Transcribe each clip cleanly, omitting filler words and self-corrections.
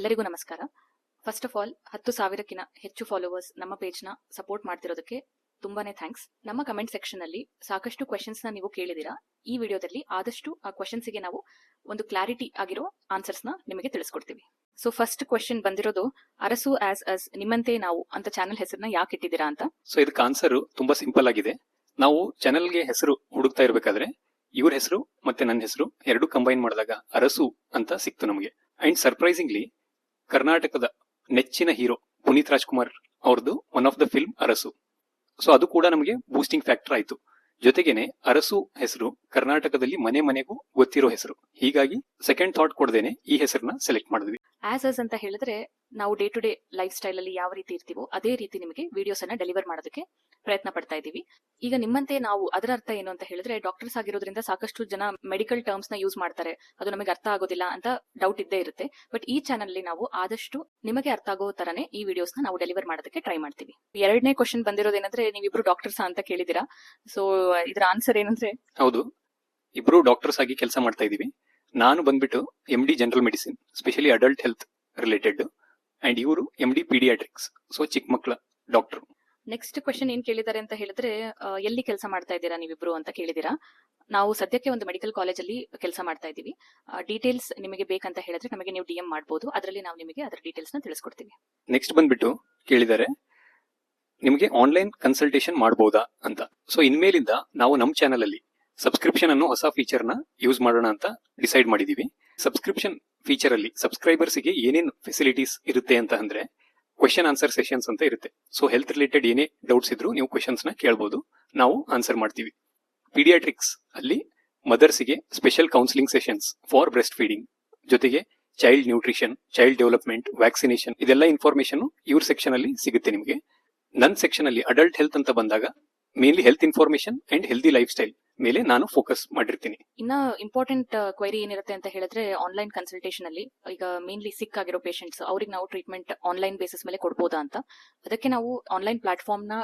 ಎಲ್ಲರಿಗೂ ನಮಸ್ಕಾರ. First of all 10,000ಕ್ಕಿಂತ ಹೆಚ್ಚು ಫಾಲೋವರ್ಸ್ ನಮ್ಮ ಪೇಜ್ನ ಸಪೋರ್ಟ್ ಮಾಡ್ತಿರೋದಕ್ಕೆ ತುಂಬಾನೇ ಥ್ಯಾಂಕ್ಸ್. ನಮ್ಮ ಕಮೆಂಟ್ ಸೆಕ್ಷನ್ ಅಲ್ಲಿ ಸಾಕಷ್ಟು ಕ್ವೆಶನ್ಸ್ ನ ನೀವು ಕೇಳಿದಿರಾ. ಈ ವಿಡಿಯೋದಲ್ಲಿ ಆದಷ್ಟು ಆ ಕ್ವೆಶನ್ಸ್ ಗೆ ನಾವು ಒಂದು ಕ್ಲಾರಿಟಿ ಆಗಿರೋ ಆನ್ಸರ್ಸ್ ನ ನಿಮಗೆ ತಿಳಿಸ್ಕೊಡ್ತೀವಿ. ಸೊ ಫಸ್ಟ್ ಕ್ವೆಶನ್ ಬಂದಿರೋದು, ಅರಸು ಆಸ್ ಅಸ್ ನಿಮ್ಮಂತೆ ನಾವು ಅಂತ ಚಾನೆಲ್ ಹೆಸರನ್ನ ಯಾಕೆ ಇಟ್ಟಿದ್ದೀರಾ ಅಂತ. ಸೊ ಇದಕ್ಕೆ ಆನ್ಸರ್ ತುಂಬಾ ಸಿಂಪಲ್ ಆಗಿದೆ. ನಾವು ಚಾನೆಲ್ಗೆ ಹೆಸರು ಹುಡುಕ್ತಾ ಇರಬೇಕಾದ್ರೆ ಇವ್ರ ಹೆಸರು ಮತ್ತೆ ನನ್ನ ಹೆಸರು ಎರಡು ಕಂಬೈನ್ ಮಾಡಿದಾಗ ಅರಸು ಅಂತ ಸಿಕ್ತು ನಮಗೆ. ಅಂಡ್ ಸರ್ಪ್ರೈಸಿಂಗ್ಲಿ ಕರ್ನಾಟಕದ ನೆಚ್ಚಿನ ಹೀರೋ ಪುನೀತ್ ರಾಜ್ಕುಮಾರ್ ಅವ್ರದ್ದು one of the film Arasu. So ಅದು ಕೂಡ ನಮಗೆ ಬೂಸ್ಟಿಂಗ್ ಫ್ಯಾಕ್ಟರ್ ಆಯ್ತು. ಜೊತೆಗೇನೆ ಅರಸು ಹೆಸರು ಕರ್ನಾಟಕದಲ್ಲಿ ಮನೆ ಮನೆಗೂ ಗೊತ್ತಿರೋ ಹೆಸರು. ಹೀಗಾಗಿ ಸೆಕೆಂಡ್ ಥಾಟ್ ಕೊಡದೇನೆ ಈ ಹೆಸರನ್ನ ಸೆಲೆಕ್ಟ್ ಮಾಡಿದ್ವಿ. ಆಸ್ ಅಸ್ ಅಂತ ಹೇಳಿದ್ರೆ ನಾವು day to day lifestyle ಅಲ್ಲಿ ಯಾವ ರೀತಿ ಇರ್ತೀವೋ ಅದೇ ರೀತಿ ನಿಮಗೆ ವಿಡಿಯೋಸ್ ಅನ್ನ ಡೆಲಿವರ್ ಮಾಡೋದಕ್ಕೆ ಪ್ರಯತ್ನ ಪಡ್ತಾ ಇದೀವಿ. ಈಗ ನಿಮ್ಮಂತೆ ನಾವು, ಅದರ ಅರ್ಥ ಏನು ಅಂತ ಹೇಳಿದ್ರೆ, ಡಾಕ್ಟರ್ಸ್ ಆಗಿರೋದ್ರಿಂದ ಸಾಕಷ್ಟು ಜನ ಮೆಡಿಕಲ್ ಟರ್ಮ್ಸ್ ನ ಯೂಸ್ ಮಾಡ್ತಾರೆ, ಅದು ನಮಗೆ ಅರ್ಥ ಆಗೋದಿಲ್ಲ ಅಂತ ಡೌಟ್ ಇದ್ದೇ ಇರುತ್ತೆ. ಬಟ್ ಈ ಚಾನಲ್ ಅಲ್ಲಿ ನಾವು ಆದಷ್ಟು ನಿಮಗೆ ಅರ್ಥ ಆಗೋ ತರನೇ ಈ ವಿಡಿಯೋಸ್ ನಾವು ಡೆಲಿವರ್ ಮಾಡೋದಕ್ಕೆ ಟ್ರೈ ಮಾಡ್ತೀವಿ. ಎರಡನೇ ಕ್ವಶನ್ ಬಂದಿರೋದೇನಂದ್ರೆ, ನೀವಿಬ್ರು ಡಾಕ್ಟರ್ಸ್ ಅಂತ ಕೇಳಿದಿರಾ. ಸೊ ಇದರ ಆನ್ಸರ್ ಏನಂದ್ರೆ, ಹೌದು, ಇಬ್ರು ಡಾಕ್ಟರ್ಸ್ ಆಗಿ ಕೆಲಸ ಮಾಡ್ತಾ ಇದೀವಿ. ನಾನು ಬಂದ್ಬಿಟ್ಟು MD general medicine, specially adult health related, and ಇವರು MD ಪೀಡಿಯಾಟ್ರಿಕ್ಸ್, ಸೊ ಚಿಕ್ಕ ಮಕ್ಕಳ ಡಾಕ್ಟರ್. ನೆಕ್ಸ್ಟ್ ಕ್ವೆಶನ್ ಏನ್ ಕೇಳಿದ್ದಾರೆ ಅಂತ ಹೇಳಿದ್ರೆ, ಎಲ್ಲಿ ಕೆಲಸ ಮಾಡ್ತಾ ಇದ್ದೀರಾ ನೀವಿಬ್ರು ಅಂತ ಕೇಳಿದಿರಾ. ನಾವು ಸದ್ಯಕ್ಕೆ ಒಂದು ಮೆಡಿಕಲ್ ಕಾಲೇಜ್ ಅಲ್ಲಿ ಕೆಲಸ ಮಾಡ್ತಾ ಇದೀವಿ. ಡೀಟೇಲ್ಸ್ ನಿಮಗೆ ಬೇಕಂತ ಹೇಳಿದ್ರೆ ನಮಗೆ ನೀವು DM ಮಾಡಬಹುದು, ಅದರಲ್ಲಿ ನಾವು ನಿಮಗೆ ಅದರ ಡೀಟೇಲ್ಸ್ ನ ತಿಳಿಸ್ಕೊಡ್ತೀವಿ. ನೆಕ್ಸ್ಟ್ ಬಂದ್ಬಿಟ್ಟು ಕೇಳಿದ್ದಾರೆ, ನಿಮಗೆ ಆನ್ಲೈನ್ ಕನ್ಸಲ್ಟೇಷನ್ ಮಾಡಬಹುದಾ ಅಂತ. ಸೊ ಇನ್ಮೇಲಿಂದ ನಾವು ನಮ್ಮ ಚಾನಲ್ ಅಲ್ಲಿ ಸಬ್ಸ್ಕ್ರಿಪ್ಷನ್ ಅನ್ನೋ ಹೊಸ ಫೀಚರ್ ನ ಯೂಸ್ ಮಾಡೋಣ ಅಂತ ಡಿಸೈಡ್ ಮಾಡಿದೀವಿ. ಸಬ್ಸ್ಕ್ರಿಪ್ಷನ್ ಫೀಚರ್ ಅಲ್ಲಿ ಸಬ್ಸ್ಕ್ರೈಬರ್ಸ್ ಗೆ ಏನೇನು ಫೆಸಿಲಿಟೀಸ್ ಇರುತ್ತೆ ಅಂತ ಅಂದ್ರೆ, ಕ್ವೆಶನ್ ಆನ್ಸರ್ ಸೆಷನ್ಸ್ ಅಂತ ಇರುತ್ತೆ. ಸೊ ಹೆಲ್ತ್ ರಿಲೇಟೆಡ್ ಏನೇ ಡೌಟ್ಸ್ ಇದ್ರು ನೀವು ಕ್ವೆಶನ್ಸ್ ನ ಕೇಳಬಹುದು, ನಾವು ಆನ್ಸರ್ ಮಾಡ್ತೀವಿ. ಪೀಡಿಯಾಟ್ರಿಕ್ಸ್ ಅಲ್ಲಿ ಮದರ್ಸ್ ಗೆ special counselling sessions for breast feeding, ಜೊತೆಗೆ child nutrition, child development, vaccination, ಇದೆಲ್ಲ ಇನ್ಫಾರ್ಮೇಶನ್ ಇವ್ರ ಸೆಕ್ಷನ್ ಅಲ್ಲಿ ಸಿಗುತ್ತೆ ನಿಮಗೆ. ನನ್ನ ಸೆಕ್ಷನ್ ಅಲ್ಲಿ ಅಡಲ್ಟ್ ಹೆಲ್ತ್ ಅಂತ ಬಂದಾಗ mainly health information and healthy life style ಮೇಲೆ ನಾನು ಫೋಕಸ್ ಮಾಡಿರ್ತೀನಿ. ಇನ್ನ ಇಂಪಾರ್ಟೆಂಟ್ ಕ್ವೈರಿ ಏನಿರುತ್ತೆ ಅಂತ ಹೇಳಿದ್ರೆ, ಆನ್ಲೈನ್ ಕನ್ಸಲ್ಟೇಷನ್ ಅಲ್ಲಿ ಈಗ ಮೇನ್ಲಿ ಸಿಕ್ ಆಗಿರೋ ಪೇಷಂಟ್ಸ್ ಅವ್ರಿಗೆ ನಾವು ಟ್ರೀಟ್ಮೆಂಟ್ ಆನ್ಲೈನ್ ಬೇಸಿಸ್ ಮೇಲೆ ಕೊಡ್ಬೋದಾ ಅಂತ. ಅದಕ್ಕೆ ನಾವು ಆನ್ಲೈನ್ ಪ್ಲಾಟ್ಫಾರ್ಮ್ ನ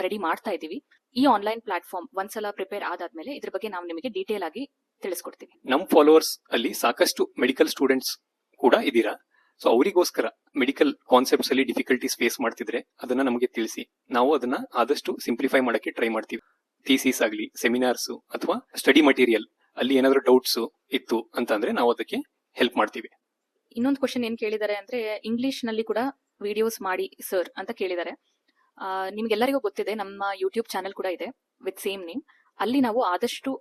ರೆಡಿ ಮಾಡ್ತಾ ಇದೀವಿ. ಈ ಆನ್ಲೈನ್ ಪ್ಲಾಟ್ಫಾರ್ಮ್ ಒಂದ್ಸಲ ಪ್ರಿಪೇರ್ ಆದಾದ್ಮೇಲೆ ಇದ್ರ ಬಗ್ಗೆ ನಾವು ನಿಮಗೆ ಡೀಟೇಲ್ ಆಗಿ ತಿಳಿಸ್ಕೊಡ್ತೀವಿ. ನಮ್ಮ ಫಾಲೋವರ್ಸ್ ಅಲ್ಲಿ ಸಾಕಷ್ಟು ಮೆಡಿಕಲ್ ಸ್ಟೂಡೆಂಟ್ಸ್ ಕೂಡ ಇದ್ದೀರಾ. ಸೊ ಅವರಿಗೋಸ್ಕರ ಮೆಡಿಕಲ್ ಕಾನ್ಸೆಪ್ಟ್ಸ್ ಅಲ್ಲಿ ಡಿಫಿಕಲ್ಟೀಸ್ ಫೇಸ್ ಮಾಡ್ತಿದ್ರೆ ಅದನ್ನ ನಮಗೆ ತಿಳಿಸಿ, ನಾವು ಅದನ್ನ ಆದಷ್ಟು ಸಿಂಪ್ಲಿಫೈ ಮಾಡಕ್ಕೆ ಟ್ರೈ ಮಾಡ್ತೀವಿ. ಥೀಸಿಸ್ ಆಗಲಿ, ಸೆಮಿನಾರ್ಸ್ ಅಥವಾ ಸ್ಟಡಿ ಮಟೀರಿಯಲ್ ಅಲ್ಲಿ ಏನಾದರೂ ಡೌಟ್ಸ್ ಇತ್ತು ಅಂತಂದ್ರೆ ನಾವು ಅದಕ್ಕೆ ಹೆಲ್ಪ್ ಮಾಡ್ತೀವಿ. ಇನ್ನೊಂದು ಕ್ವಶನ್ ಏನ್ ಕೇಳಿದ್ದಾರೆ ಅಂದ್ರೆ, ಇಂಗ್ಲಿಷ್ ನಲ್ಲಿ ಕೂಡ ವಿಡಿಯೋಸ್ ಮಾಡಿ ಸರ್ ಅಂತ ಕೇಳಿದ್ದಾರೆ. ನಿಮ್ಗೆಲ್ಲರಿಗೂ ಗೊತ್ತಿದೆ, ನಮ್ಮ ಯೂಟ್ಯೂಬ್ ಚಾನೆಲ್ ಕೂಡ ಇದೆ ವಿತ್ ಸೇಮ್ ನೇಮ್. ಅಲ್ಲಿ ನಾವು ಆದಷ್ಟು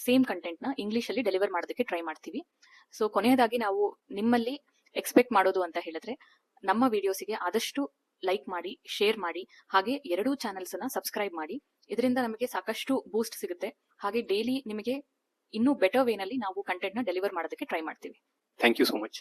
ಸೇಮ್ ಕಂಟೆಂಟ್ ನ ಇಂಗ್ಲಿಷ್ ಅಲ್ಲಿ ಡೆಲಿವರ್ ಮಾಡೋದಕ್ಕೆ ಟ್ರೈ ಮಾಡ್ತೀವಿ. ಸೊ ಕೊನೆಯದಾಗಿ ನಾವು ನಿಮ್ಮಲ್ಲಿ ಎಕ್ಸ್ಪೆಕ್ಟ್ ಮಾಡೋದು ಅಂತ ಹೇಳಿದ್ರೆ, ನಮ್ಮ ವಿಡಿಯೋಸಿಗೆ ಆದಷ್ಟು ಲೈಕ್ ಮಾಡಿ, ಶೇರ್ ಮಾಡಿ, ಹಾಗೆ ಎರಡೂ ಚಾನೆಲ್ಸ್ ನ ಸಬ್ಸ್ಕ್ರೈಬ್ ಮಾಡಿ. ಇದರಿಂದ ನಮಗೆ ಸಾಕಷ್ಟು ಬೂಸ್ಟ್ ಸಿಗುತ್ತೆ. ಹಾಗೆ ಡೈಲಿ ನಿಮಗೆ ಇನ್ನೂ ಬೆಟರ್ ವೇನಲ್ಲಿ ನಾವು ಕಂಟೆಂಟ್ ನ ಡೆಲಿವರ್ ಮಾಡೋದಕ್ಕೆ ಟ್ರೈ ಮಾಡ್ತೀವಿ. Thank you so much.